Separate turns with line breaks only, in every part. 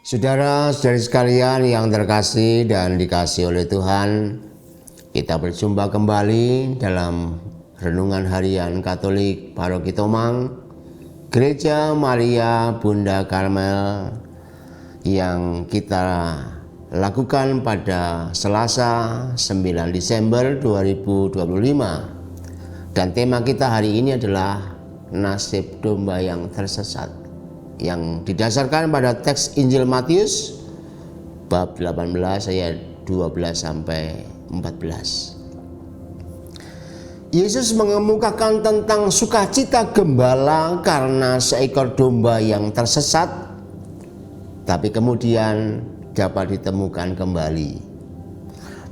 Saudara-saudari sekalian yang terkasih dan dikasihi oleh Tuhan, kita berjumpa kembali dalam Renungan Harian Katolik Paroki Tomang, Gereja Maria Bunda Karmel yang kita lakukan pada Selasa 9 Desember 2025. Dan tema kita hari ini adalah nasib domba yang tersesat, yang didasarkan pada teks Injil Matius bab 18 ayat 12 sampai 14. Yesus mengemukakan tentang sukacita gembala karena seekor domba yang tersesat tapi kemudian dapat ditemukan kembali.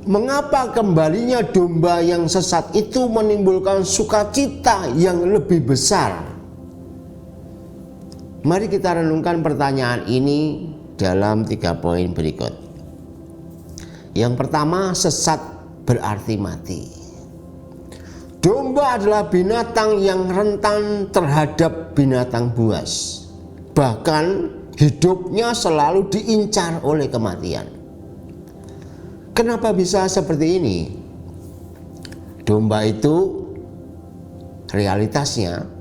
Mengapa kembalinya domba yang sesat itu menimbulkan sukacita yang lebih besar? Mari kita renungkan pertanyaan ini dalam 3 poin berikut. Yang pertama, sesat berarti mati. Domba adalah binatang yang rentan terhadap binatang buas. Bahkan hidupnya selalu diincar oleh kematian. Kenapa bisa seperti ini? Domba itu realitasnya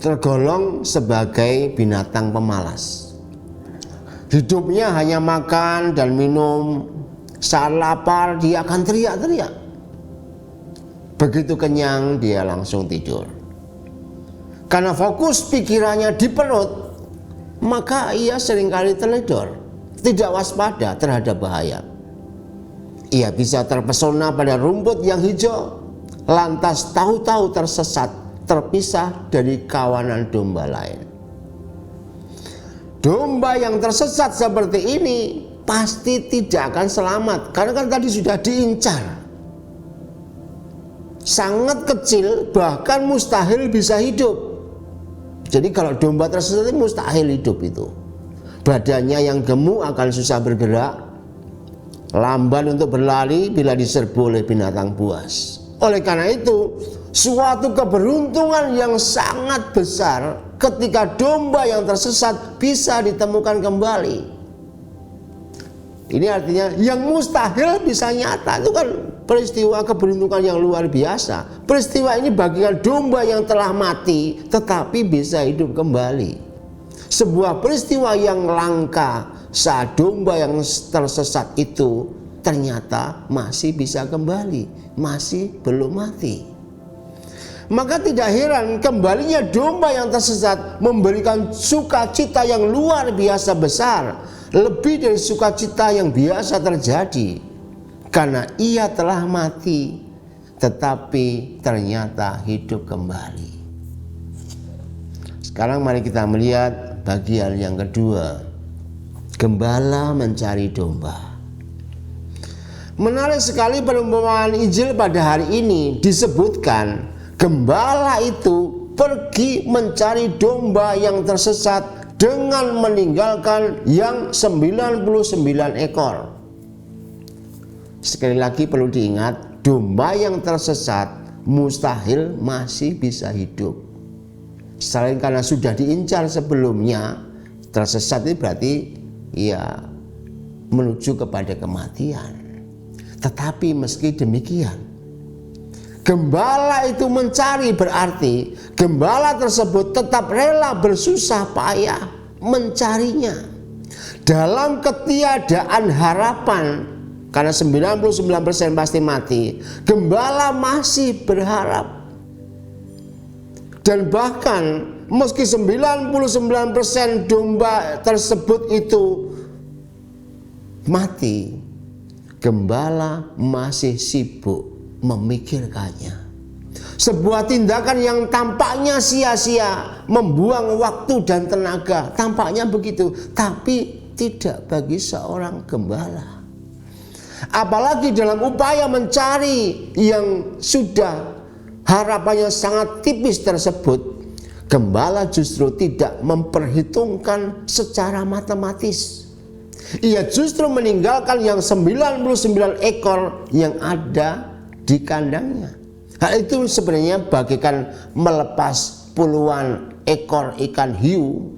tergolong sebagai binatang pemalas. Hidupnya hanya makan dan minum. Saat lapar dia akan teriak-teriak. Begitu kenyang dia langsung tidur. Karena fokus pikirannya di perut, maka ia seringkali teledor, tidak waspada terhadap bahaya. Ia bisa terpesona pada rumput yang hijau, lantas tahu-tahu tersesat, terpisah dari kawanan domba lain. Domba yang tersesat seperti ini pasti tidak akan selamat, karena kan tadi sudah diincar. Sangat kecil, bahkan mustahil bisa hidup. Jadi kalau domba tersesat mustahil hidup itu. Badannya yang gemuk akan susah bergerak, lamban untuk berlari bila diserbu oleh binatang buas. Oleh karena itu, suatu keberuntungan yang sangat besar ketika domba yang tersesat bisa ditemukan kembali. Ini artinya yang mustahil bisa nyata. Itu kan peristiwa keberuntungan yang luar biasa. Peristiwa ini bagikan domba yang telah mati tetapi bisa hidup kembali. Sebuah peristiwa yang langka saat domba yang tersesat itu ternyata masih bisa kembali, masih belum mati. Maka tidak heran kembalinya domba yang tersesat memberikan sukacita yang luar biasa besar, lebih dari sukacita yang biasa terjadi, karena ia telah mati tetapi ternyata hidup kembali. Sekarang mari kita melihat bagian yang kedua, gembala mencari domba. Menarik sekali perumpamaan Injil pada hari ini disebutkan gembala itu pergi mencari domba yang tersesat dengan meninggalkan yang 99 ekor. Sekali lagi perlu diingat, domba yang tersesat mustahil masih bisa hidup. Selain karena sudah diincar sebelumnya, tersesat itu berarti ya menuju kepada kematian. Tetapi meski demikian, gembala itu mencari berarti gembala tersebut tetap rela bersusah payah mencarinya. Dalam ketiadaan harapan, karena 99% pasti mati, gembala masih berharap. Dan bahkan meski 99% domba tersebut itu mati, gembala masih sibuk memikirkannya. Sebuah tindakan yang tampaknya sia-sia, membuang waktu dan tenaga, tampaknya begitu, tapi tidak bagi seorang gembala. Apalagi dalam upaya mencari yang sudah harapannya sangat tipis tersebut, gembala justru tidak memperhitungkan secara matematis. Ia justru meninggalkan yang 99 ekor yang ada di kandangnya. Hal itu sebenarnya bagaikan melepas puluhan ekor ikan hiu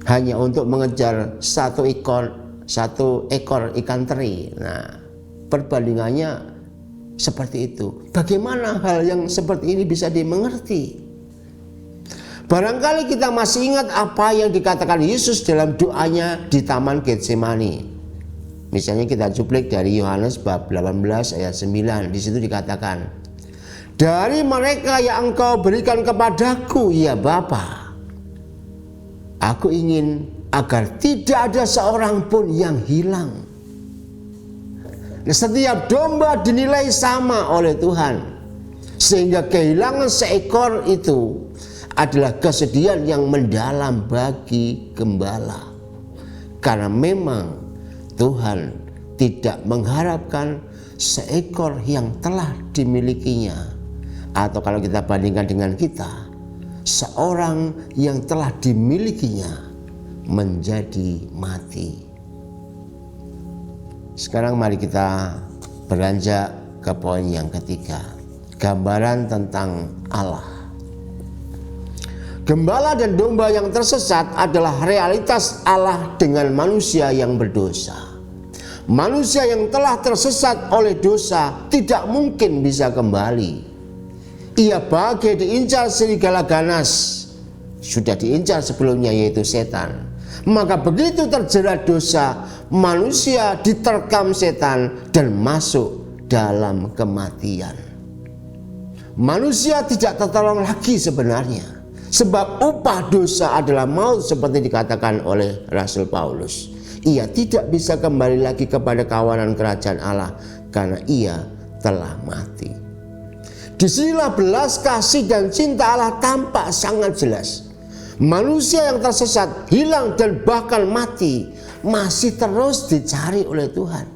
hanya untuk mengejar satu ekor ikan teri. Nah, perbandingannya seperti itu. Bagaimana hal yang seperti ini bisa dimengerti? Barangkali kita masih ingat apa yang dikatakan Yesus dalam doanya di Taman Getsemani. Misalnya kita cuplik dari Yohanes bab 18 ayat 9. Di situ dikatakan, dari mereka yang Engkau berikan kepadaku, ya Bapa, aku ingin agar tidak ada seorang pun yang hilang. Nah, setiap domba dinilai sama oleh Tuhan, sehingga kehilangan seekor itu adalah kesedihan yang mendalam bagi gembala. Karena memang Tuhan tidak mengharapkan seekor yang telah dimilikinya, atau kalau kita bandingkan dengan kita, seorang yang telah dimilikinya menjadi mati. Sekarang mari kita beranjak ke poin yang ketiga, gambaran tentang Allah. Gembala dan domba yang tersesat adalah realitas Allah dengan manusia yang berdosa. Manusia yang telah tersesat oleh dosa tidak mungkin bisa kembali. Ia bagai diincar serigala ganas, sudah diincar sebelumnya, yaitu setan. Maka begitu terjerat dosa, manusia diterkam setan dan masuk dalam kematian. Manusia tidak tertolong lagi sebenarnya, sebab upah dosa adalah maut, seperti dikatakan oleh Rasul Paulus. Ia tidak bisa kembali lagi kepada kawanan kerajaan Allah karena ia telah mati. Disinilah belas kasih dan cinta Allah tampak sangat jelas. Manusia yang tersesat, hilang dan bahkan mati masih terus dicari oleh Tuhan.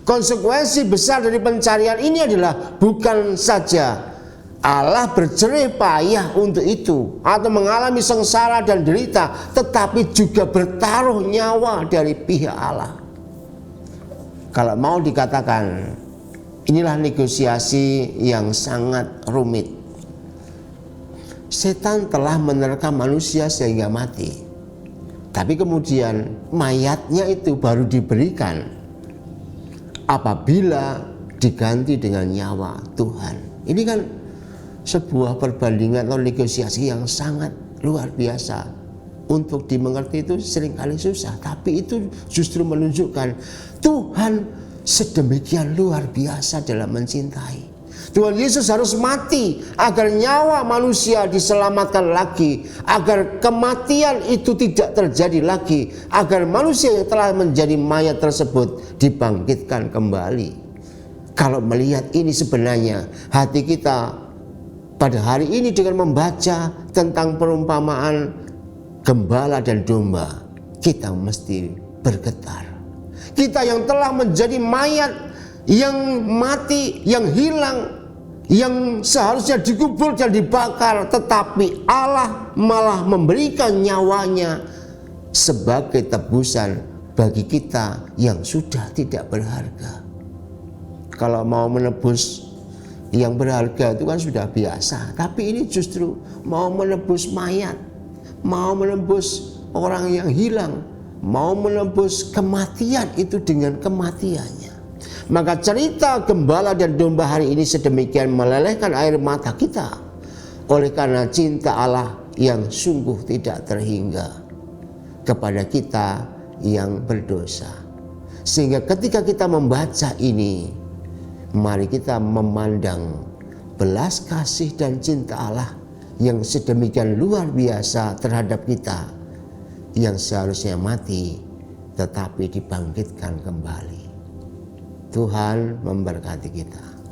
Konsekuensi besar dari pencarian ini adalah bukan saja Allah berjerih payah untuk itu atau mengalami sengsara dan derita, tetapi juga bertaruh nyawa dari pihak Allah. Kalau mau dikatakan, inilah negosiasi yang sangat rumit. Setan telah menerkam manusia sehingga mati, tapi kemudian mayatnya itu baru diberikan apabila diganti dengan nyawa Tuhan. Ini kan sebuah perbandingan atau negosiasi yang sangat luar biasa. Untuk dimengerti itu seringkali susah, tapi itu justru menunjukkan Tuhan sedemikian luar biasa dalam mencintai. Tuhan Yesus harus mati agar nyawa manusia diselamatkan lagi, agar kematian itu tidak terjadi lagi, agar manusia yang telah menjadi mayat tersebut dibangkitkan kembali. Kalau melihat ini, sebenarnya hati kita pada hari ini dengan membaca tentang perumpamaan gembala dan domba, kita mesti bergetar. Kita yang telah menjadi mayat, yang mati, yang hilang, yang seharusnya dikubur dan dibakar, tetapi Allah malah memberikan nyawanya sebagai tebusan bagi kita yang sudah tidak berharga. Kalau mau menebus yang berharga itu kan sudah biasa, tapi ini justru mau menebus mayat, mau menebus orang yang hilang, mau menebus kematian itu dengan kematiannya. Maka cerita gembala dan domba hari ini sedemikian melelehkan air mata kita oleh karena cinta Allah yang sungguh tidak terhingga kepada kita yang berdosa. Sehingga ketika kita membaca ini, mari kita memandang belas kasih dan cinta Allah yang sedemikian luar biasa terhadap kita yang seharusnya mati tetapi dibangkitkan kembali. Tuhan memberkati kita.